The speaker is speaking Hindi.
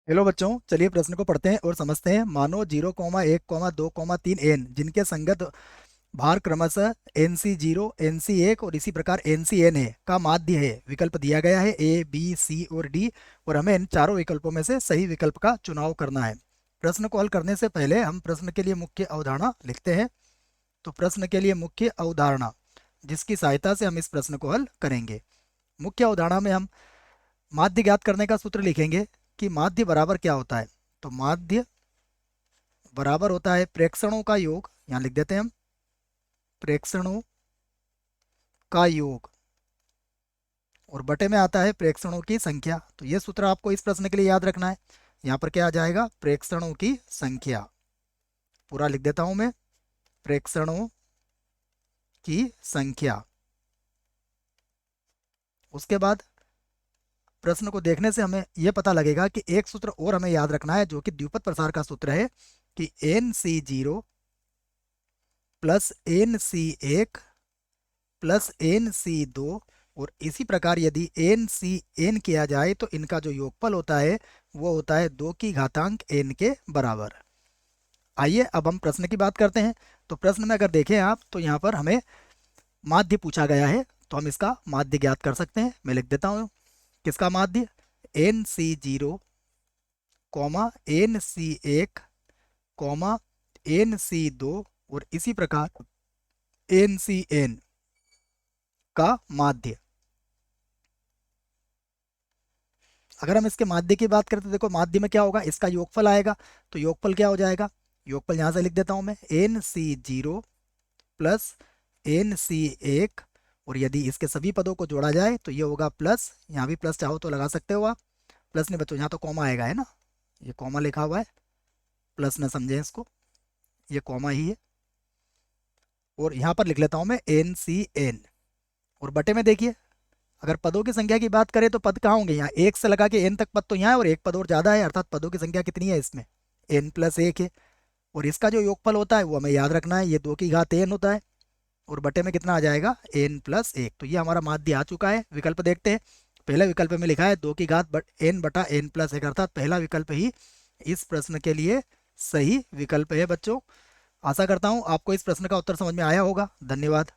हेलो बच्चों, चलिए प्रश्न को पढ़ते हैं और समझते हैं। मानो 0,1,2,3 एन जिनके संगत भार क्रमशः NC0 NC1 और इसी प्रकार NCN है का माध्य है। विकल्प दिया गया है A B C और D और हमें इन चारों विकल्पों में से सही विकल्प का चुनाव करना है। प्रश्न को हल करने से पहले हम प्रश्न के लिए मुख्य अवधारणा लिखते हैं। तो प्रश्न के लिए मुख्य अवधारणा जिसकी सहायता से हम इस प्रश्न को हल करेंगे। मुख्य अवधारणा में हम माध्य ज्ञात करने का सूत्र लिखेंगे कि माध्य बराबर क्या होता है। तो माध्य बराबर होता है प्रेक्षणों का योग, यहाँ लिख देते हैं हम प्रेक्षणों का योग, और बटे में आता है प्रेक्षणों की संख्या। तो ये सूत्र आपको इस प्रश्न के लिए याद रखना है। यहाँ पर क्या आ जाएगा, प्रेक्षणों की संख्या। पूरा लिख देता हूं मैं, प्रेक्षणों की संख्या। उसके बाद प्रश्न को देखने से हमें यह पता लगेगा कि एक सूत्र और हमें याद रखना है जो कि द्विपद प्रसार का सूत्र है कि NC0 plus NC1 plus NC2 और इसी प्रकार यदि NCN किया जाए तो इनका जो योगफल होता है वो होता है 2 की घातांक n के बराबर। आइए अब हम प्रश्न की बात करते हैं। तो प्रश्न में अगर देखें आप तो यहाँ पर हमें माध्य पूछा गया है, तो हम इसका माध्य ज्ञात कर सकते हैं। मैं लिख देता हूँ किसका माध्य, NC0 comma NC1 comma NC2 और इसी प्रकार NCN का माध्य। अगर हम इसके माध्य की बात करें तो देखो माध्य में क्या होगा, इसका योगफल आएगा। तो योगफल क्या हो जाएगा, योगफल यहां से लिख देता हूं मैं NC0 प्लस NC1 और यदि इसके सभी पदों को जोड़ा जाए तो ये होगा प्लस, यहाँ भी प्लस चाहो तो लगा सकते हो आप। प्लस नहीं बच्चों, यहाँ तो कॉमा आएगा है ना, ये कॉमा लिखा हुआ है, प्लस न समझें इसको, ये कॉमा ही है। और यहाँ पर लिख लेता हूँ मैं NCN और बटे में देखिए अगर पदों की संख्या की बात करें तो पद कहाँ होंगे, यहाँ एक से लगा के n तक पद तो यहाँ है और एक पद और ज्यादा है, अर्थात पदों की संख्या कितनी है इसमें, n+1 है। और इसका जो योगफल होता है वो हमें याद रखना है, ये 2 की घात n होता है और बटे में कितना आ जाएगा, n+1। तो ये हमारा माध्य आ चुका है। विकल्प देखते हैं। पहले विकल्प में लिखा है 2 की घात n बटा n+1, अर्थात पहला विकल्प ही इस प्रश्न के लिए सही विकल्प है। बच्चों आशा करता हूँ आपको इस प्रश्न का उत्तर समझ में आया होगा। धन्यवाद।